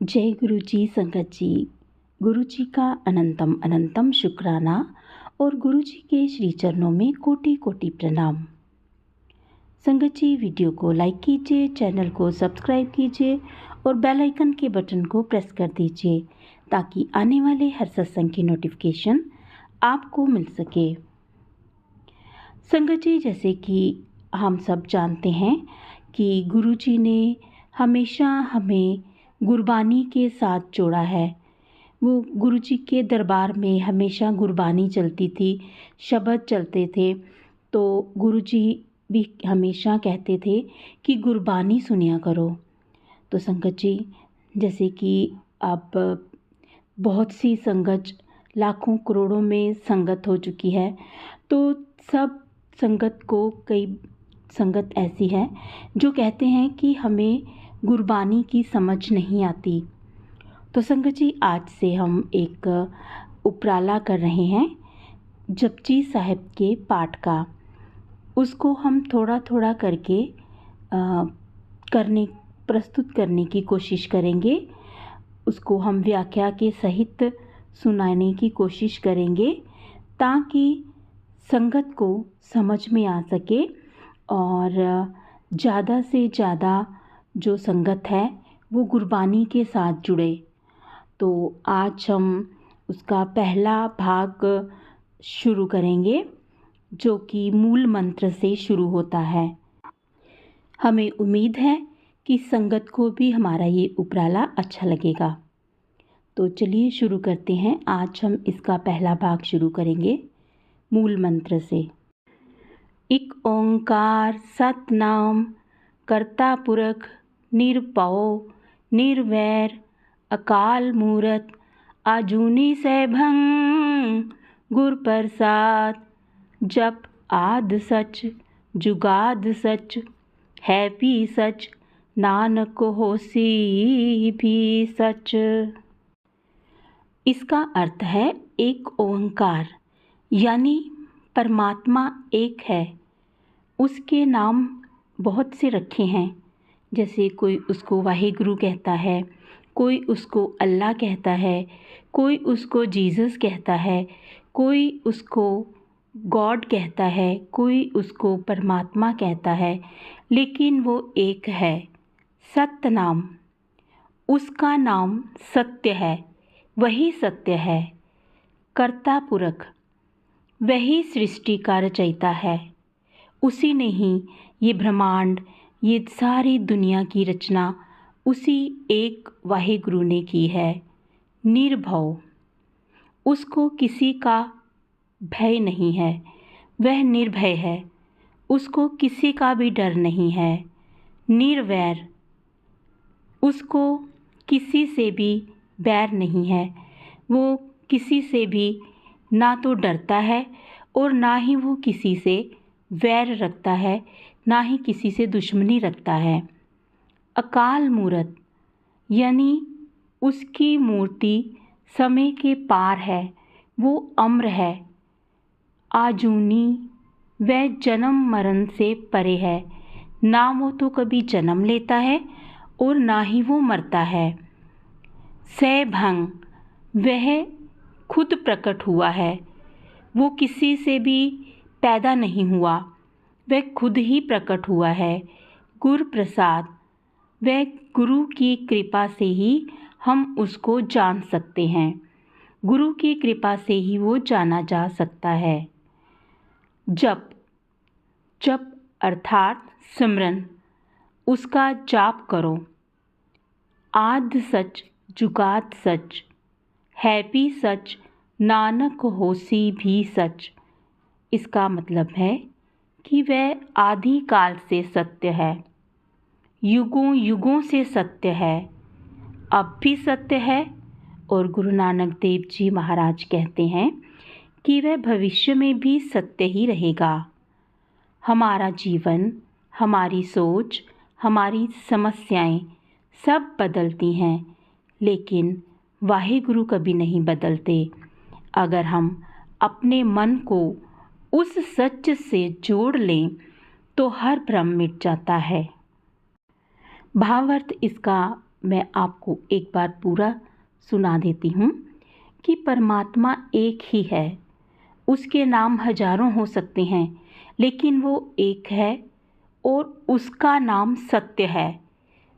जय गुरु जी संगत जी। गुरु जी का अनंतम अनंतम शुक्राना और गुरु जी के श्री चरणों में कोटि कोटि प्रणाम। संगत जी, वीडियो को लाइक कीजिए, चैनल को सब्सक्राइब कीजिए और बेल आइकन के बटन को प्रेस कर दीजिए ताकि आने वाले हर सत्संग की नोटिफिकेशन आपको मिल सके। संगत जी, जैसे कि हम सब जानते हैं कि गुरु जी ने हमेशा हमें गुरबानी के साथ जोड़ा है। वो गुरु जी के दरबार में हमेशा गुरबानी चलती थी, शब्द चलते थे। तो गुरु जी भी हमेशा कहते थे कि गुरबानी सुनिया करो। तो संगत जी, जैसे कि अब बहुत सी संगत, लाखों करोड़ों में संगत हो चुकी है, तो सब संगत को कई संगत ऐसी है जो कहते हैं कि हमें गुरबानी की समझ नहीं आती। तो संगत जी, आज से हम एक उपराला कर रहे हैं जपजी साहिब के पाठ का। उसको हम थोड़ा थोड़ा करके प्रस्तुत करने की कोशिश करेंगे। उसको हम व्याख्या के सहित सुनाने की कोशिश करेंगे ताकि संगत को समझ में आ सके और ज़्यादा से ज़्यादा जो संगत है वो गुरबानी के साथ जुड़े। तो आज हम उसका पहला भाग शुरू करेंगे जो कि मूल मंत्र से शुरू होता है। हमें उम्मीद है कि संगत को भी हमारा ये उपराला अच्छा लगेगा। तो चलिए शुरू करते हैं। आज हम इसका पहला भाग शुरू करेंगे मूल मंत्र से। इक ओंकार सतनाम करता पुरख निरभव निर्वैर अकाल मूरत आजूनी सैभं गुर प्रसाद। जप आद सच जुगाद सच है भी सच नानक होसी भी सच। इसका अर्थ है एक ओंकार, यानी परमात्मा एक है। उसके नाम बहुत से रखे हैं, जैसे कोई उसको वाहिगुरु कहता है, कोई उसको अल्लाह कहता है, कोई उसको जीसस कहता है, कोई उसको गॉड कहता है, कोई उसको परमात्मा कहता है, लेकिन वो एक है, सत्य नाम। उसका नाम सत्य है, वही सत्य है। कर्ता पुरख, वही सृष्टि का रचयिता है। उसी ने ही ये ब्रह्मांड, ये सारी दुनिया की रचना उसी एक वाहिगुरु ने की है। निर्भव, उसको किसी का भय नहीं है, वह निर्भय है, उसको किसी का भी डर नहीं है। निर्वैर, उसको किसी से भी बैर नहीं है, वो किसी से भी ना तो डरता है और ना ही वो किसी से वैर रखता है, ना ही किसी से दुश्मनी रखता है। अकाल मूरत, यानी उसकी मूर्ति समय के पार है, वो अम्र है। आजूनी, वह जन्म मरण से परे है, ना वो तो कभी जन्म लेता है और ना ही वो मरता है। सैभं, वह खुद प्रकट हुआ है, वो किसी से भी पैदा नहीं हुआ, वह खुद ही प्रकट हुआ है। गुर प्रसाद, वह गुरु की कृपा से ही हम उसको जान सकते हैं, गुरु की कृपा से ही वो जाना जा सकता है। जप, जप अर्थात सिमरन, उसका जाप करो। आद सच जुगाद सच है भी सच नानक होसी भी सच। इसका मतलब है कि वह आदि काल से सत्य है, युगों युगों से सत्य है, अब भी सत्य है। और गुरु नानक देव जी महाराज कहते हैं कि वह भविष्य में भी सत्य ही रहेगा। हमारा जीवन, हमारी सोच, हमारी समस्याएं सब बदलती हैं, लेकिन वाहिगुरु कभी नहीं बदलते। अगर हम अपने मन को उस सच से जोड़ लें तो हर भ्रम मिट जाता है। भावार्थ इसका मैं आपको एक बार पूरा सुना देती हूँ कि परमात्मा एक ही है। उसके नाम हजारों हो सकते हैं, लेकिन वो एक है और उसका नाम सत्य है।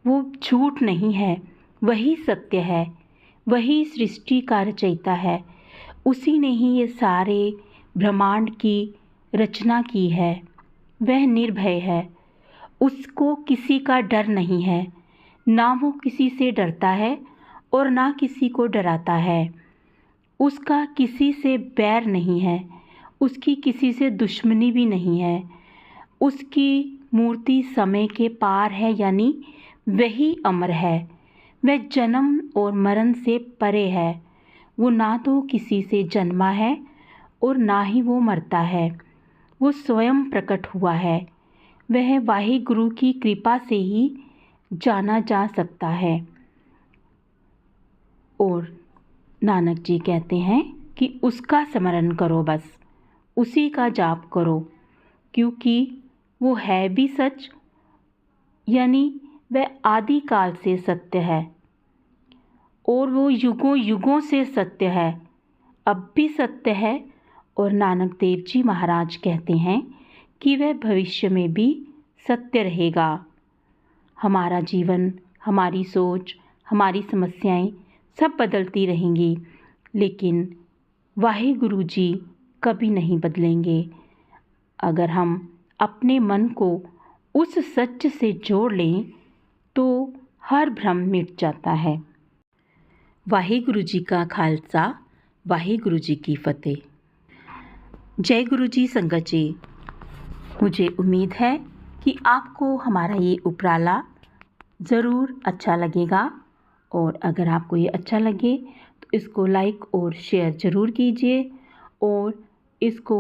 वो झूठ नहीं है, वही सत्य है। वही सृष्टि का रचयिता है। उसी ने ही ये सारे ब्रह्मांड की रचना की है। वह निर्भय है। उसको किसी का डर नहीं है। ना वो किसी से डरता है और ना किसी को डराता है। उसका किसी से बैर नहीं है। उसकी किसी से दुश्मनी भी नहीं है। उसकी मूर्ति समय के पार है, यानी वही अमर है। वह जन्म और मरण से परे है। वो ना तो किसी से जन्मा है और ना ही वो मरता है। वो स्वयं प्रकट हुआ है। वह वाहिगुरु की कृपा से ही जाना जा सकता है। और नानक जी कहते हैं कि उसका स्मरण करो, बस उसी का जाप करो, क्योंकि वो है भी सच, यानी वह आदिकाल से सत्य है और वो युगों युगों से सत्य है, अब भी सत्य है। और नानक देव जी महाराज कहते हैं कि वह भविष्य में भी सत्य रहेगा। हमारा जीवन, हमारी सोच, हमारी समस्याएं सब बदलती रहेंगी, लेकिन वाहिगुरु जी कभी नहीं बदलेंगे। अगर हम अपने मन को उस सच से जोड़ लें तो हर भ्रम मिट जाता है। वाहिगुरु जी का खालसा, वाहिगुरु जी की फतेह। जय गुरु जी संगत जी। मुझे उम्मीद है कि आपको हमारा ये उपराला ज़रूर अच्छा लगेगा, और अगर आपको ये अच्छा लगे तो इसको लाइक और शेयर ज़रूर कीजिए और इसको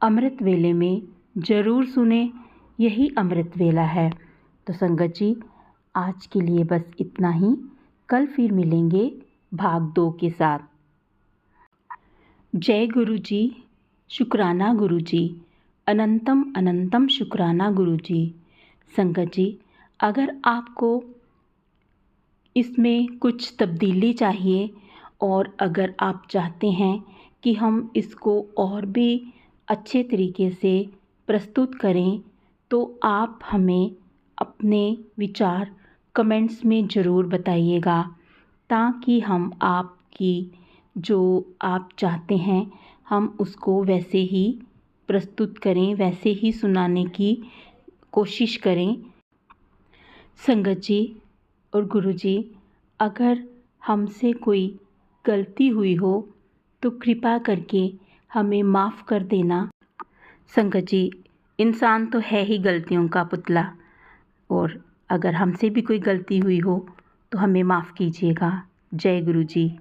अमृत वेले में ज़रूर सुने। यही अमृत वेला है। तो संगत जी, आज के लिए बस इतना ही। कल फिर मिलेंगे भाग 2 के साथ। जय गुरु जी, शुक्राना गुरु जी, अनंतम अनंतम शुक्राना गुरु जी। संगत जी, अगर आपको इसमें कुछ तब्दीली चाहिए और अगर आप चाहते हैं कि हम इसको और भी अच्छे तरीके से प्रस्तुत करें, तो आप हमें अपने विचार कमेंट्स में ज़रूर बताइएगा, ताकि हम आपकी जो आप चाहते हैं हम उसको वैसे ही प्रस्तुत करें, वैसे ही सुनाने की कोशिश करें। संगत जी और गुरु जी, अगर हमसे कोई गलती हुई हो तो कृपा करके हमें माफ़ कर देना। संगत जी, इंसान तो है ही गलतियों का पुतला, और अगर हमसे भी कोई गलती हुई हो तो हमें माफ़ कीजिएगा। जय गुरु जी।